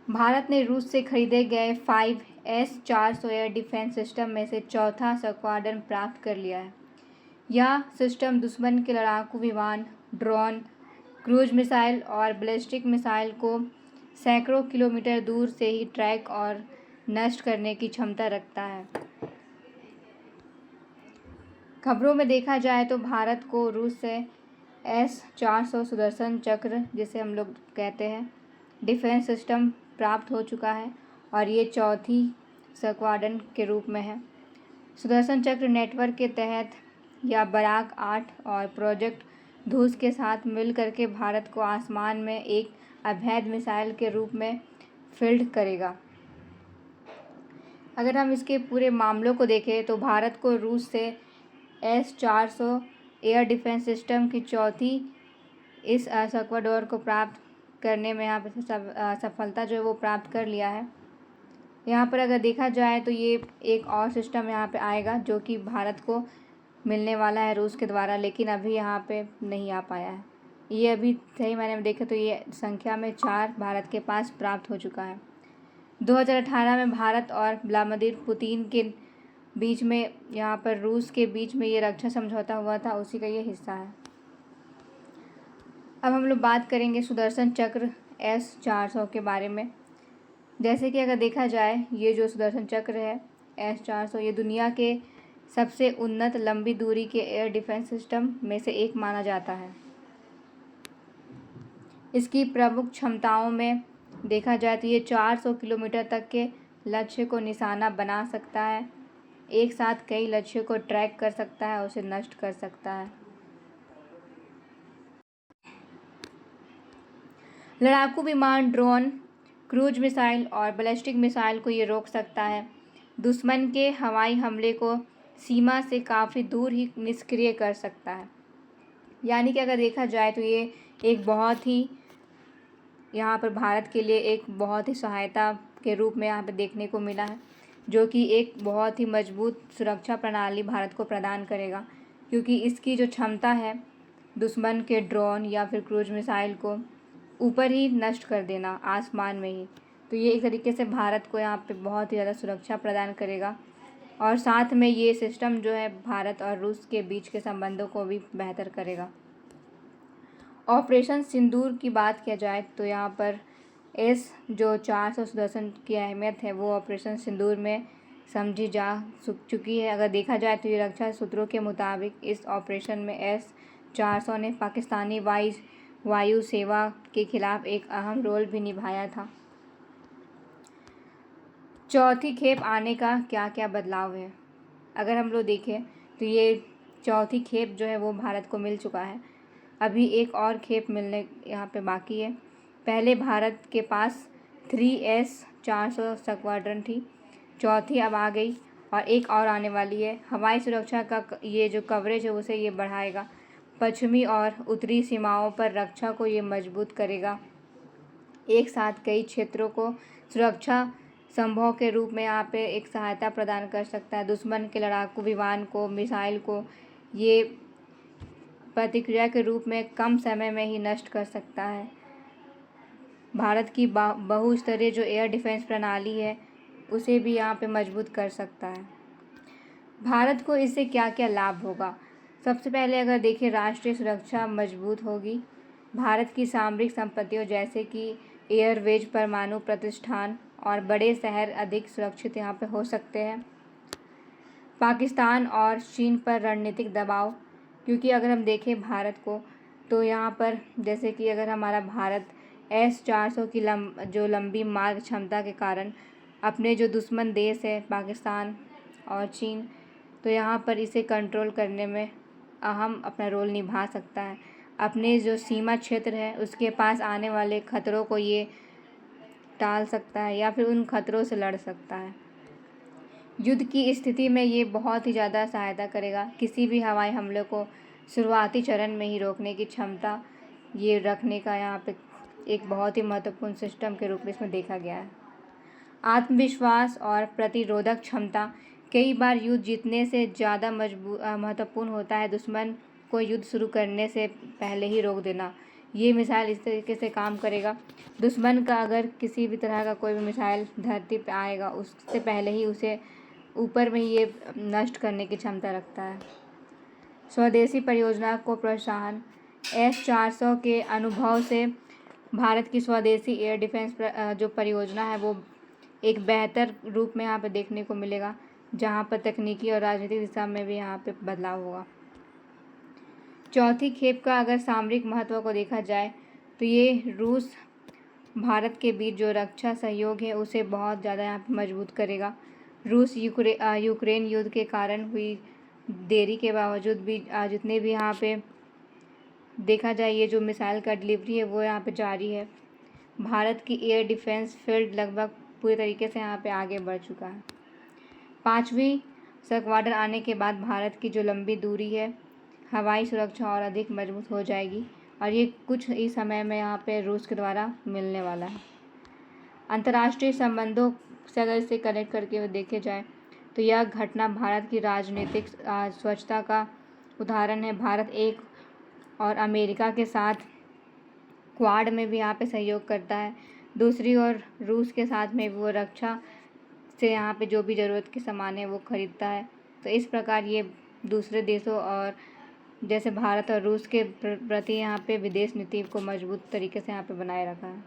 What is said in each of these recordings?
भारत ने रूस से खरीदे गए 5S-400 एयर डिफेंस सिस्टम में से चौथा स्क्वाड्रन प्राप्त कर लिया है। यह सिस्टम दुश्मन के लड़ाकू विमान, ड्रोन, क्रूज मिसाइल और बैलिस्टिक मिसाइल को सैकड़ों किलोमीटर दूर से ही ट्रैक और नष्ट करने की क्षमता रखता है। खबरों में देखा जाए तो भारत को रूस से S-400 सुदर्शन चक्र, जिसे हम लोग कहते हैं, डिफेंस सिस्टम प्राप्त हो चुका है और ये चौथी स्क्वाड्रन के रूप में है। सुदर्शन चक्र नेटवर्क के तहत या बराक 8 और प्रोजेक्ट धूस के साथ मिलकर के भारत को आसमान में एक अवैध मिसाइल के रूप में फील्ड करेगा। अगर हम इसके पूरे मामलों को देखें तो भारत को रूस से S-400 एयर डिफेंस सिस्टम की चौथी इस स्क्वाड्रन को प्राप्त करने में यहाँ पर सफलता जो है वो प्राप्त कर लिया है। यहाँ पर अगर देखा जाए तो ये एक और सिस्टम यहाँ पे आएगा जो कि भारत को मिलने वाला है रूस के द्वारा, लेकिन अभी यहाँ पे नहीं आ पाया है। ये अभी सही मायने में देखें तो ये संख्या में 4 भारत के पास प्राप्त हो चुका है। 2018 में भारत और व्लादिमीर पुतिन के बीच में, यहाँ पर रूस के बीच में ये रक्षा समझौता हुआ था, उसी का ये हिस्सा है। अब हम लोग बात करेंगे सुदर्शन चक्र S-400 के बारे में। जैसे कि अगर देखा जाए, ये जो सुदर्शन चक्र है S-400, ये दुनिया के सबसे उन्नत लंबी दूरी के एयर डिफेंस सिस्टम में से एक माना जाता है। इसकी प्रमुख क्षमताओं में देखा जाए तो ये 400 किलोमीटर तक के लक्ष्य को निशाना बना सकता है, एक साथ कई लक्ष्यों को ट्रैक कर सकता है और उसे नष्ट कर सकता है। लड़ाकू विमान, ड्रोन, क्रूज मिसाइल और बैलिस्टिक मिसाइल को ये रोक सकता है। दुश्मन के हवाई हमले को सीमा से काफ़ी दूर ही निष्क्रिय कर सकता है। यानी कि अगर देखा जाए तो ये एक बहुत ही, यहाँ पर भारत के लिए एक बहुत ही सहायता के रूप में यहाँ पर देखने को मिला है, जो कि एक बहुत ही मजबूत सुरक्षा प्रणाली भारत को प्रदान करेगा, क्योंकि इसकी जो क्षमता है दुश्मन के ड्रोन या फिर क्रूज मिसाइल को ऊपर ही नष्ट कर देना, आसमान में ही, तो ये एक तरीके से भारत को यहाँ पे बहुत ही ज़्यादा सुरक्षा प्रदान करेगा। और साथ में ये सिस्टम जो है भारत और रूस के बीच के संबंधों को भी बेहतर करेगा। ऑपरेशन सिंदूर की बात किया जाए तो यहाँ पर जो 400 सुदर्शन की अहमियत है वो ऑपरेशन सिंदूर में समझी जा चुकी है। अगर देखा जाए तो ये रक्षा सूत्रों के मुताबिक इस ऑपरेशन में S-400 ने पाकिस्तानी वायु सेवा के खिलाफ एक अहम रोल भी निभाया था। चौथी खेप आने का क्या क्या बदलाव है, अगर हम लोग देखें तो ये चौथी खेप जो है वो भारत को मिल चुका है। अभी एक और खेप मिलने यहाँ पे बाकी है। पहले भारत के पास 3S-400 स्क्वाड्रन थी, चौथी अब आ गई और एक और आने वाली है। हवाई सुरक्षा का ये जो कवरेज है उसे ये बढ़ाएगा, पश्चिमी और उत्तरी सीमाओं पर रक्षा को ये मजबूत करेगा, एक साथ कई क्षेत्रों को सुरक्षा संभव के रूप में यहाँ पे एक सहायता प्रदान कर सकता है। दुश्मन के लड़ाकू विमान को, मिसाइल को ये प्रतिक्रिया के रूप में कम समय में ही नष्ट कर सकता है। भारत की बहुस्तरीय जो एयर डिफेंस प्रणाली है उसे भी यहाँ पे मजबूत कर सकता है। भारत को इससे क्या क्या लाभ होगा? सबसे पहले अगर देखें, राष्ट्रीय सुरक्षा मजबूत होगी। भारत की सामरिक संपत्तियों जैसे कि एयरवेज, परमाणु प्रतिष्ठान और बड़े शहर अधिक सुरक्षित यहाँ पे हो सकते हैं। पाकिस्तान और चीन पर रणनीतिक दबाव, क्योंकि अगर हम देखें भारत को तो यहाँ पर जैसे कि अगर हमारा भारत S-400 की जो लंबी मार्ग क्षमता के कारण अपने जो दुश्मन देश है पाकिस्तान और चीन, तो यहाँ पर इसे कंट्रोल करने में अहम अपना रोल निभा सकता है। अपने जो सीमा क्षेत्र है उसके पास आने वाले खतरों को ये टाल सकता है या फिर उन खतरों से लड़ सकता है। युद्ध की स्थिति में ये बहुत ही ज़्यादा सहायता करेगा। किसी भी हवाई हमले को शुरुआती चरण में ही रोकने की क्षमता ये रखने का यहाँ पे एक बहुत ही महत्वपूर्ण सिस्टम के रूप में इसमें देखा गया है। आत्मविश्वास और प्रतिरोधक क्षमता, कई बार युद्ध जीतने से ज़्यादा महत्वपूर्ण होता है दुश्मन को युद्ध शुरू करने से पहले ही रोक देना, ये मिसाइल इस तरीके से काम करेगा, दुश्मन का अगर किसी भी तरह का कोई भी मिसाइल धरती पे आएगा उससे पहले ही उसे ऊपर में ये नष्ट करने की क्षमता रखता है। स्वदेशी परियोजना को प्रोत्साहन। S-400 के अनुभव से भारत की स्वदेशी एयर डिफेंस जो परियोजना है वो एक बेहतर रूप में यहाँ पर देखने को मिलेगा, जहाँ पर तकनीकी और राजनीतिक दिशा में भी यहाँ पे बदलाव होगा। चौथी खेप का अगर सामरिक महत्व को देखा जाए तो ये रूस भारत के बीच जो रक्षा सहयोग है उसे बहुत ज़्यादा यहाँ पे मजबूत करेगा। रूस यूक्रेन युद्ध के कारण हुई देरी के बावजूद भी जितने भी यहाँ पे देखा जाए ये जो मिसाइल का डिलीवरी है वो यहाँ पे जारी है। भारत की एयर डिफेंस फील्ड लगभग पूरे तरीके से यहाँ पे आगे बढ़ चुका है। 5वीं स्क्वाड्रन आने के बाद भारत की जो लंबी दूरी है हवाई सुरक्षा और अधिक मजबूत हो जाएगी और ये कुछ ही समय में यहाँ पे रूस के द्वारा मिलने वाला है। अंतर्राष्ट्रीय संबंधों से अगर इसे कनेक्ट करके देखे जाए तो यह घटना भारत की राजनीतिक स्वच्छता का उदाहरण है। भारत एक और अमेरिका के साथ क्वाड में भी यहाँ पे सहयोग करता है, दूसरी ओर रूस के साथ में वो रक्षा से यहाँ पे जो भी ज़रूरत के सामान है वो खरीदता है। तो इस प्रकार ये दूसरे देशों और जैसे भारत और रूस के प्रति यहाँ पे विदेश नीति को मजबूत तरीके से यहाँ पे बनाए रखा है।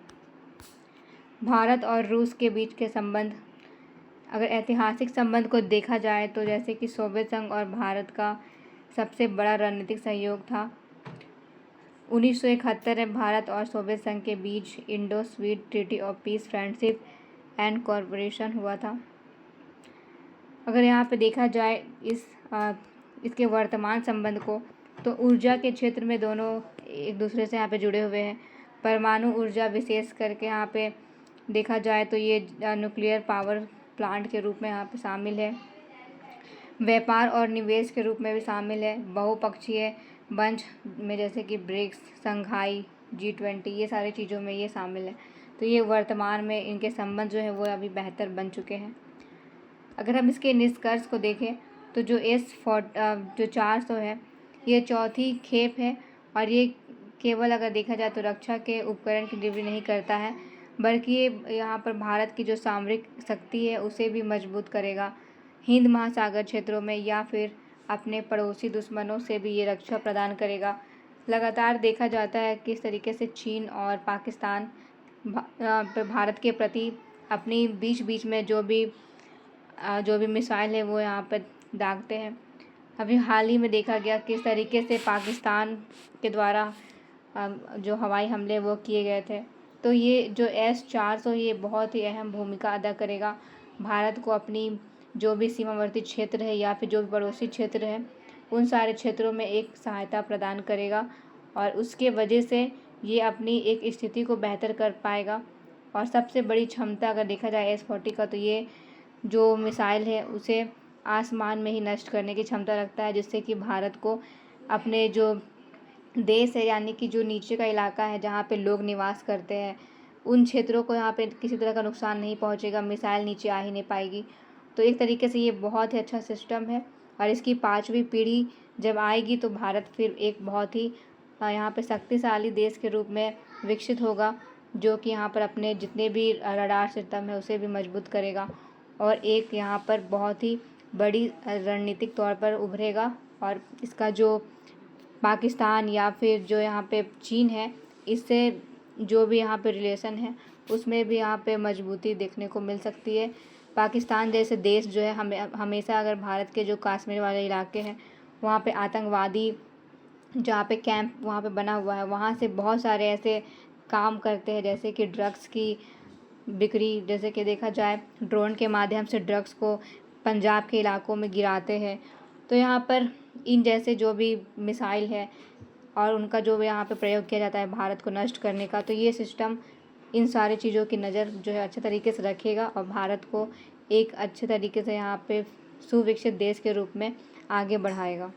भारत और रूस के बीच के संबंध, अगर ऐतिहासिक संबंध को देखा जाए तो जैसे कि सोवियत संघ और भारत का सबसे बड़ा रणनीतिक सहयोग था। 1971 में भारत और सोवियत संघ के बीच इंडो स्वीड treaty of peace, friendship and corporation हुआ था। अगर यहाँ पे देखा जाए इसके वर्तमान संबंध को तो ऊर्जा के क्षेत्र में दोनों एक दूसरे से यहाँ पे जुड़े हुए हैं। परमाणु ऊर्जा विशेष करके यहाँ पे देखा जाए तो ये न्यूक्लियर पावर प्लांट के रूप में यहाँ पे शामिल है। व्यापार और निवेश के रूप में भी शामिल है। बहुपक्षीय मंच में जैसे कि ब्रिक्स, संघाई, G20 ये सारी चीज़ों में ये शामिल है। तो ये वर्तमान में इनके संबंध जो है वो अभी बेहतर बन चुके हैं। अगर हम इसके निष्कर्ष को देखें तो जो जो 400 है ये चौथी खेप है और ये केवल अगर देखा जाए तो रक्षा के उपकरण की डिलीवरी नहीं करता है, बल्कि ये यहाँ पर भारत की जो सामरिक शक्ति है उसे भी मजबूत करेगा। हिंद महासागर क्षेत्रों में या फिर अपने पड़ोसी दुश्मनों से भी ये रक्षा प्रदान करेगा। लगातार देखा जाता है किस तरीके से चीन और पाकिस्तान भारत के प्रति अपनी बीच बीच में जो भी मिसाइल है वो यहाँ पर दागते हैं। अभी हाल ही में देखा गया किस तरीके से पाकिस्तान के द्वारा जो हवाई हमले वो किए गए थे। तो ये जो S-400 ये बहुत ही अहम भूमिका अदा करेगा। भारत को अपनी जो भी सीमावर्ती क्षेत्र है या फिर जो भी पड़ोसी क्षेत्र है उन सारे क्षेत्रों में एक सहायता प्रदान करेगा और उसके वजह से ये अपनी एक स्थिति को बेहतर कर पाएगा। और सबसे बड़ी क्षमता अगर देखा जाए S-40 का तो ये जो मिसाइल है उसे आसमान में ही नष्ट करने की क्षमता रखता है, जिससे कि भारत को अपने जो देश है यानी कि जो नीचे का इलाका है जहाँ पे लोग निवास करते हैं उन क्षेत्रों को यहाँ पे किसी तरह का नुकसान नहीं पहुँचेगा, मिसाइल नीचे आ ही नहीं पाएगी। तो एक तरीके से ये बहुत ही अच्छा सिस्टम है और इसकी 5वीं पीढ़ी जब आएगी तो भारत फिर एक बहुत ही यहाँ पे शक्तिशाली देश के रूप में विकसित होगा, जो कि यहाँ पर अपने जितने भी रडार सिस्टम है उसे भी मजबूत करेगा और एक यहाँ पर बहुत ही बड़ी रणनीतिक तौर पर उभरेगा। और इसका जो पाकिस्तान या फिर जो यहाँ पे चीन है इससे जो भी यहाँ पे रिलेशन है उसमें भी यहाँ पे मजबूती देखने को मिल सकती है। पाकिस्तान जैसे देश जो है हमेशा अगर भारत के जो कश्मीर वाले इलाके हैं वहाँ पे आतंकवादी जहाँ पे कैंप वहाँ पे बना हुआ है वहाँ से बहुत सारे ऐसे काम करते हैं जैसे कि ड्रग्स की बिक्री, जैसे कि देखा जाए ड्रोन के माध्यम से ड्रग्स को पंजाब के इलाकों में गिराते हैं। तो यहाँ पर इन जैसे जो भी मिसाइल है और उनका जो भी यहाँ पे प्रयोग किया जाता है भारत को नष्ट करने का, तो ये सिस्टम इन सारी चीज़ों की नज़र जो है अच्छे तरीके से रखेगा और भारत को एक अच्छे तरीके से यहाँ पे सुविकसित देश के रूप में आगे बढ़ाएगा।